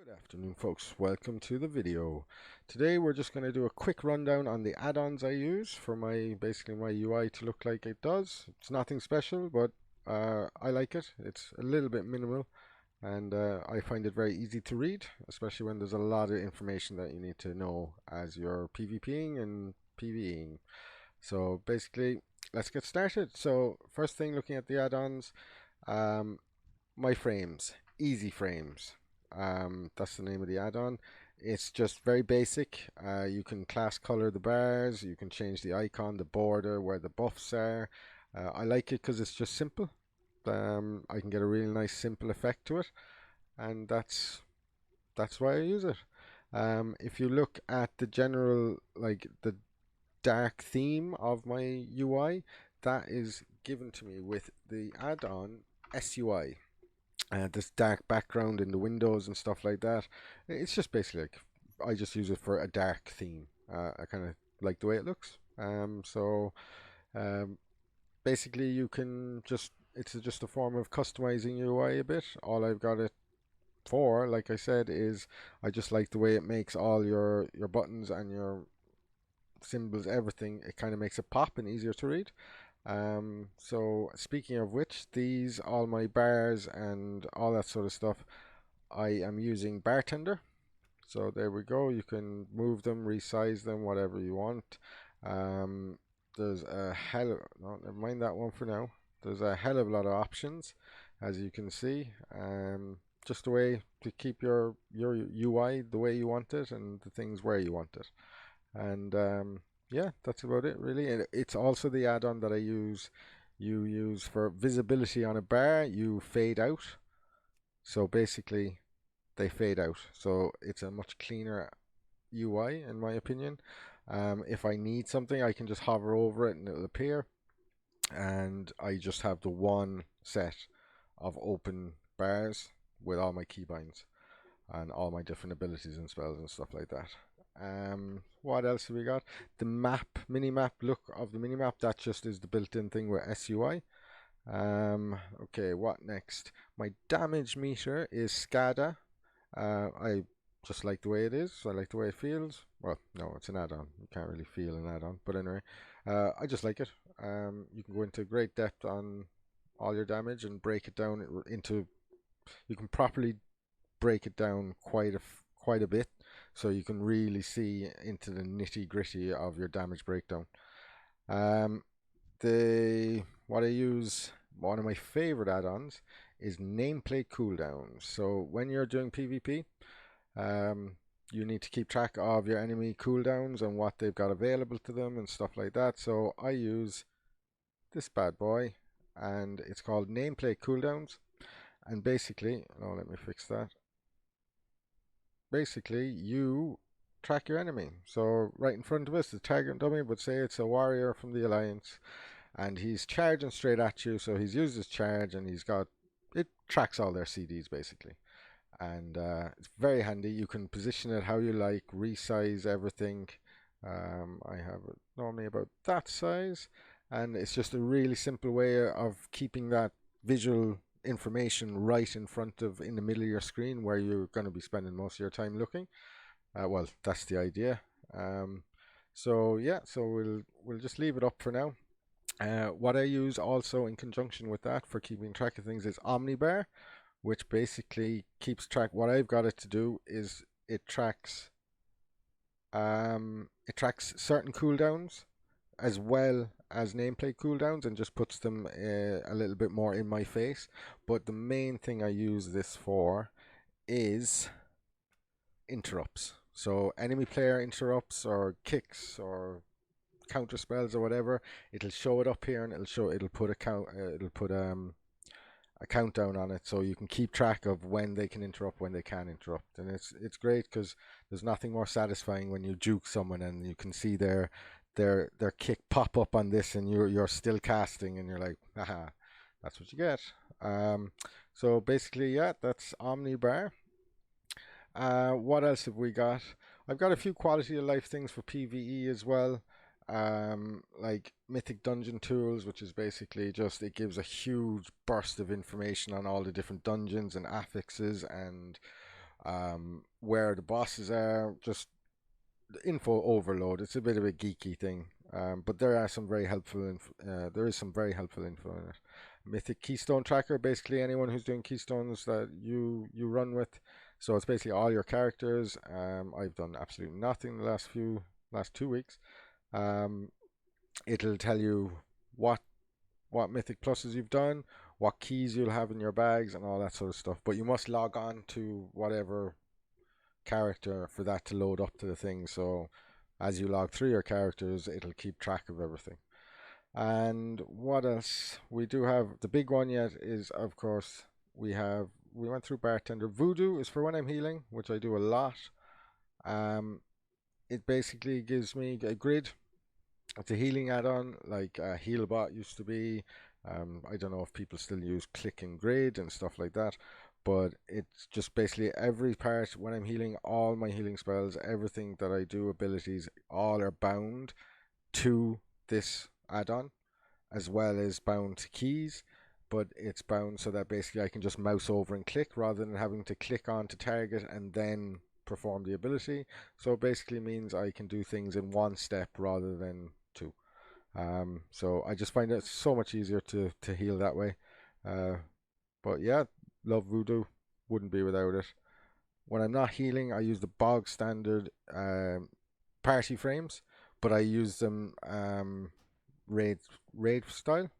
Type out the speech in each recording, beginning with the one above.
Good afternoon, folks. Welcome to the video. Today we're just going to do a quick rundown on the add-ons I use for basically my UI to look like it does. It's nothing special, but I like it. It's a little bit minimal, and I find it very easy to read, especially when there's a lot of information that you need to know as you're PvPing and PvEing. So basically, let's get started. So first thing, looking at the add-ons, my frames, easy frames. That's the name of the add-on. It's just very basic. You can class color the bars, you can change the icon, the border, where the buffs are. I like it because it's just simple. I can get a really nice simple effect to it, and that's why I use it. If you look at the general, like the dark theme of my UI, that is given to me with the add-on SUI. This dark background in the windows and stuff like that. It's just basically like I just use it for a dark theme. I kind of like the way it looks. Um, Basically you can just it's just a form of customizing UI a bit. All I've got it for, like I said, is I just like the way it makes all your buttons and your symbols, everything. It kind of makes it pop and easier to read. So speaking of which, these all my bars and all that sort of stuff, I am using Bartender. So there we go. You can move them, resize them, whatever you want. Um, there's a no, never mind that one for now. There's a hell of a lot of options, as you can see. Just a way to keep your UI the way you want it and the things where you want it. And yeah, that's about it really. And it's also the add-on that you use for visibility on a bar. You fade out, so basically they fade out, so it's a much cleaner UI in my opinion. If I need something, I can just hover over it and it'll appear, and I just have the one set of open bars with all my keybinds and all my different abilities and spells and stuff like that. What else have we got? The minimap look of the minimap, that just is the built-in thing with SUI. Okay, what next? My damage meter is Skada. I just like the way it is. I like the way it feels. Well, no, it's an add-on. You can't really feel an add-on, but anyway, I just like it. You can go into great depth on all your damage and break it down into. You can properly break it down quite a bit, so you can really see into the nitty gritty of your damage breakdown. The what I use, one of my favorite add-ons, is NamePlateCooldowns. So when you're doing PvP, you need to keep track of your enemy cooldowns and what they've got available to them and stuff like that. So I use this bad boy, and it's called NamePlateCooldowns. And basically, oh, let me fix that. Basically, you track your enemy. So right in front of us, the target dummy would say it's a warrior from the Alliance, and he's charging straight at you. So he's used his charge, and it tracks all their CDs basically, and it's very handy. You can position it how you like, resize everything. I have it normally about that size, and it's just a really simple way of keeping that visual information right in the middle of your screen where you're going to be spending most of your time looking. Well, that's the idea. So yeah, so we'll just leave it up for now. What I use also in conjunction with that for keeping track of things is Omni Bar, which basically keeps track. What I've got it to do is it tracks certain cooldowns as well as nameplate cooldowns, and just puts them a little bit more in my face. But the main thing I use this for is interrupts. So enemy player interrupts or kicks or counter spells or whatever, it'll show it up here, and it'll put a countdown on it, so you can keep track of when they can interrupt, when they can interrupt. And it's great because there's nothing more satisfying when you juke someone and you can see their kick pop up on this, and you're still casting, and you're like, haha, that's what you get. So basically, yeah, that's Omni Bar. What else have we got? I've got a few quality of life things for PvE as well. Like MythicDungeonTools, which is basically just, it gives a huge burst of information on all the different dungeons and affixes and where the bosses are, just info overload. It's a bit of a geeky thing, but there are some very helpful. There is some very helpful info in it. Mythic Keystone Tracker, basically anyone who's doing keystones that you run with. So it's basically all your characters. I've done absolutely nothing the last 2 weeks. Um, it'll tell you what mythic pluses you've done, what keys you'll have in your bags, and all that sort of stuff. But you must log on to whatever character for that to load up to the thing. So as you log through your characters, it'll keep track of everything. And what else? We do have the big one yet is, of course, we went through Bartender. Vuhdo is for when I'm healing, which I do a lot. It basically gives me a grid. It's a healing add-on, like Healbot used to be. I don't know if people still use Click and Grid and stuff like that, but it's just basically every part when I'm healing, all my healing spells, everything that I do, abilities, all are bound to this add-on, as well as bound to keys. But it's bound so that basically I can just mouse over and click rather than having to click on to target and then perform the ability. So it basically means I can do things in one step rather than two. So I just find it so much easier to heal that way. But yeah, love Vuhdo. Wouldn't be without it. When I'm not healing, I use the bog standard party frames, but I use them raid style.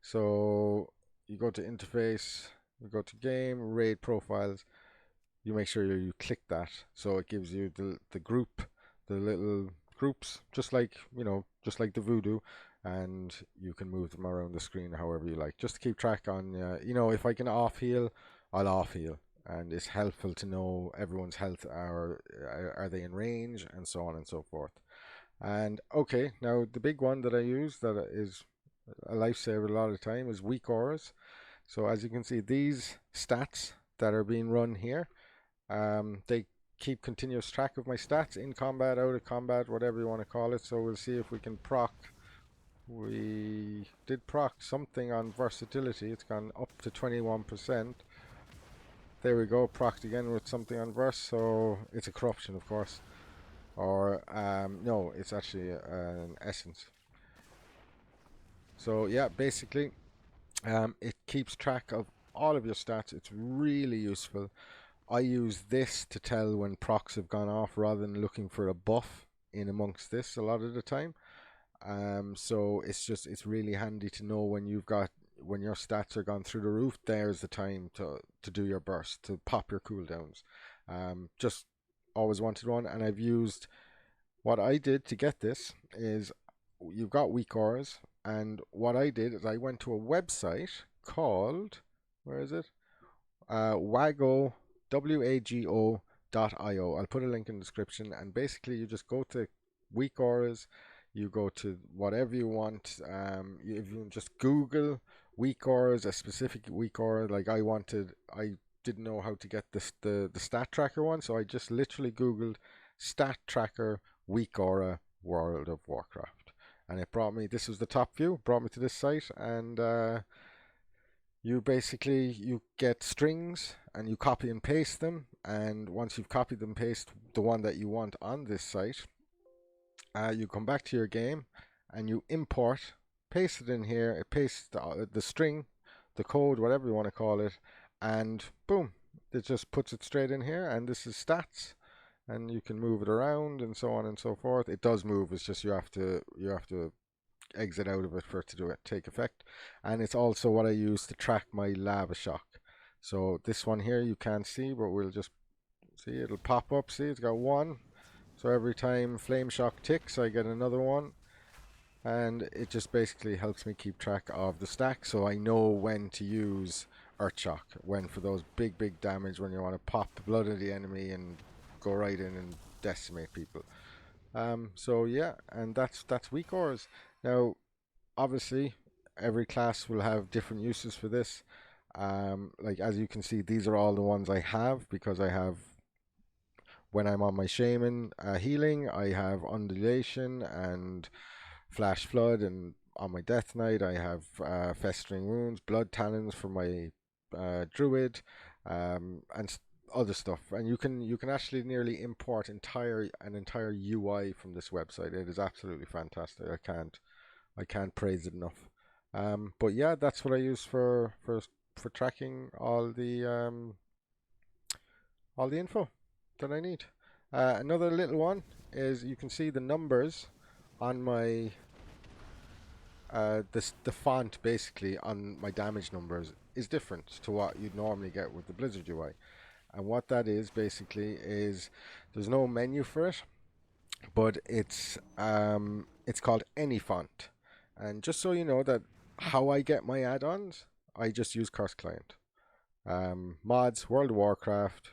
So you go to interface, you go to game, raid profiles. You make sure you click that, so it gives you the group, the little groups, just like just like the Vuhdo, and you can move them around the screen however you like, just to keep track on. If I can off heal, I'll off heal, and it's helpful to know everyone's health. Are they in range, and so on and so forth. And okay, now the big one that I use that is a lifesaver a lot of the time is weak auras. So as you can see, these stats that are being run here, they keep continuous track of my stats in combat, out of combat, whatever you want to call it. So we'll see if we can proc. We did proc something on versatility. It's gone up to 21%. There we go, procced again with something on verse. So it's a corruption, of course. Or, no, it's actually an essence. So yeah, basically, it keeps track of all of your stats. It's really useful. I use this to tell when procs have gone off rather than looking for a buff in amongst this a lot of the time. So it's really handy to know when when your stats are gone through the roof. There's the time to do your burst, to pop your cooldowns. Just always wanted one, and I've used what I did to get this is you've got weak auras, and what I did is I went to a website called, where is it? Wago, WAGO.io. I'll put a link in the description, and basically you just go to weak auras, you go to whatever you want. If you just Google weak auras, a specific weak aura, like I didn't know how to get the stat tracker one, so I just literally Googled stat tracker weak aura World of Warcraft, and it brought me. This was the top view. Brought me to this site, and you get strings and you copy and paste them, and once you've copied and pasted the one that you want on this site, you come back to your game and you import, paste it in here. It pastes the string, the code, whatever you want to call it, and boom, it just puts it straight in here. And this is stats, and you can move it around and so on and so forth. It does move. It's just you have to exit out of it for it to take effect. And it's also what I use to track my lava shock. So this one here you can't see, but we'll just see. It'll pop up. See, it's got one. So every time flame shock ticks, I get another one. And it just basically helps me keep track of the stack, so I know when to use Earth Shock, when for those big damage, when you want to pop the blood of the enemy and go right in and decimate people. So yeah, and that's weak auras. Now, obviously, every class will have different uses for this. Like as you can see, these are all the ones I have, because I have, when I'm on my shaman healing, I have undulation and flash flood, and on my death knight I have festering wounds, blood talons for my druid, and other stuff, and you can actually nearly import an entire UI from this website. It is absolutely fantastic. I can't praise it enough. But yeah, that's what I use for tracking all the info that I need. Another little one is you can see the numbers on my the font basically on my damage numbers is different to what you'd normally get with the Blizzard UI. And what that is basically is there's no menu for it, but it's called AnyFont. And just so you know that how I get my add-ons, I just use Curse Client. Mods, World of Warcraft,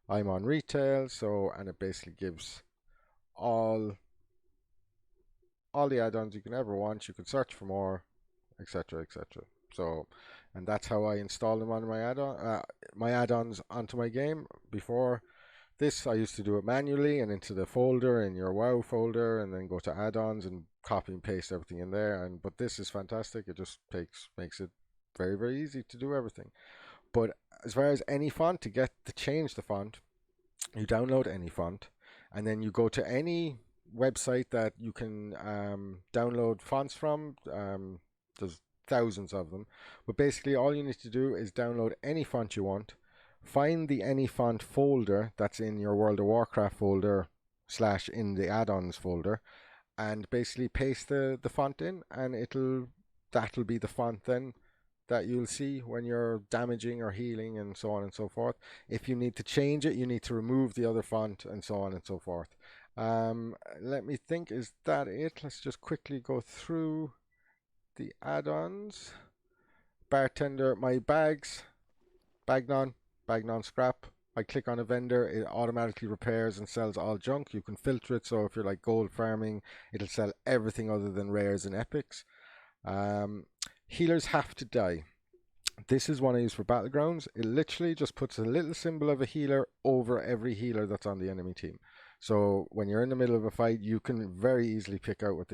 I'm on retail, so and it basically gives all the add-ons you can ever want. You can search for more, etc., etc. So, and that's how I install them on my add-ons onto my game. Before this, I used to do it manually and into the folder in your WoW folder, and then go to add-ons and copy and paste everything in there. But this is fantastic. It just makes it very, very easy to do everything. But as far as AnyFont, to change the font, you download AnyFont, and then you go to any website that you can download fonts from. There's thousands of them, but basically all you need to do is download any font you want, find the AnyFont folder that's in your World of Warcraft folder / in the add-ons folder, and basically paste the font in, and that'll be the font then that you'll see when you're damaging or healing and so on and so forth. If you need to change it, you need to remove the other font and so on and so forth. Let me think, is that it? Let's just quickly go through the add-ons. Bartender, my bags, Bagnon scrap. I click on a vendor, it automatically repairs and sells all junk. You can filter it, so if you're like gold farming, it'll sell everything other than rares and epics. Healers have to die. This is one I use for Battlegrounds. It literally just puts a little symbol of a healer over every healer that's on the enemy team. So when you're in the middle of a fight, you can very easily pick out where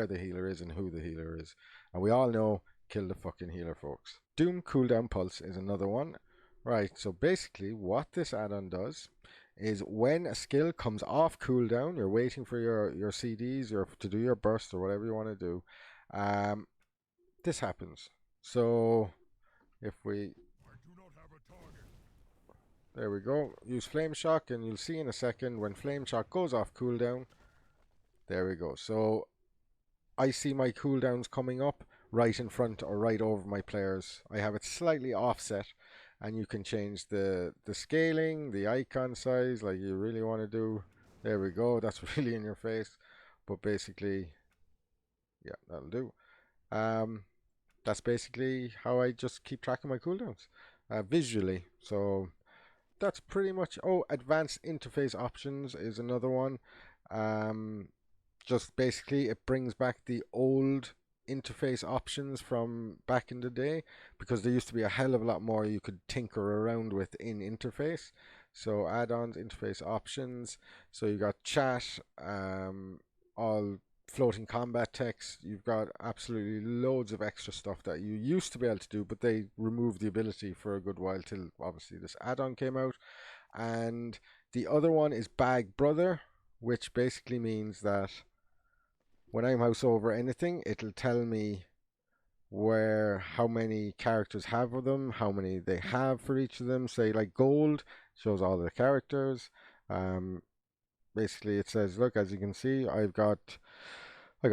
the healer is and who the healer is. And we all know, kill the fucking healer, folks. Doom Cooldown Pulse is another one. Right, so basically what this add-on does is when a skill comes off cooldown, you're waiting for your CDs or to do your burst or whatever you want to do, this happens. So if we, there we go, use Flame Shock, and you'll see in a second when Flame Shock goes off cooldown, there we go. So I see my cooldowns coming up right in front or right over my players. I have it slightly offset, and you can change the scaling, the icon size, like you really want to do. There we go, that's really in your face, but basically, yeah, that'll do. That's basically how I just keep track of my cooldowns visually. So that's pretty much. Oh, advanced interface options is another one. Just basically it brings back the old interface options from back in the day, because there used to be a hell of a lot more you could tinker around with in interface. So add-ons, interface options. So you got chat, all floating combat text. You've got absolutely loads of extra stuff that you used to be able to do, but they removed the ability for a good while till obviously this add-on came out. And the other one is Bagbrother, which basically means that when I mouse over anything, it'll tell me how many characters have of them, how many they have for each of them. Say like gold shows all the characters. Basically it says, look, as you can see, I got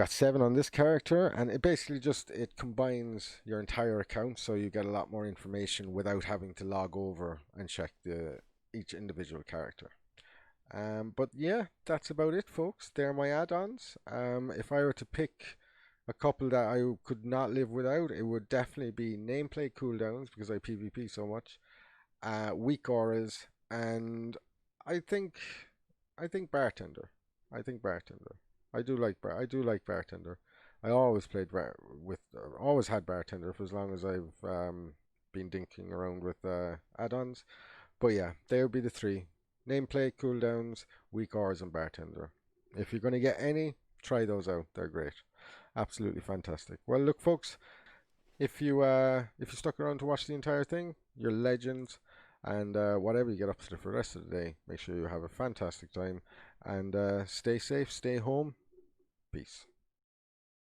7 on this character, and it basically it combines your entire account, so you get a lot more information without having to log over and check each individual character. But yeah, that's about it, folks. They're my add-ons. If I were to pick a couple that I could not live without, it would definitely be NamePlateCooldowns, because I PvP so much, weak auras, and I think Bartender. I do like Bartender. I always always had Bartender for as long as I've been dinking around with add-ons. But yeah, they would be the 3. Nameplate, cooldowns, weak auras, and Bartender. If you're going to get any, try those out. They're great. Absolutely fantastic. Well, look, folks, if you stuck around to watch the entire thing, you're legends. And whatever you get up to for the rest of the day, make sure you have a fantastic time and stay safe, stay home. Peace.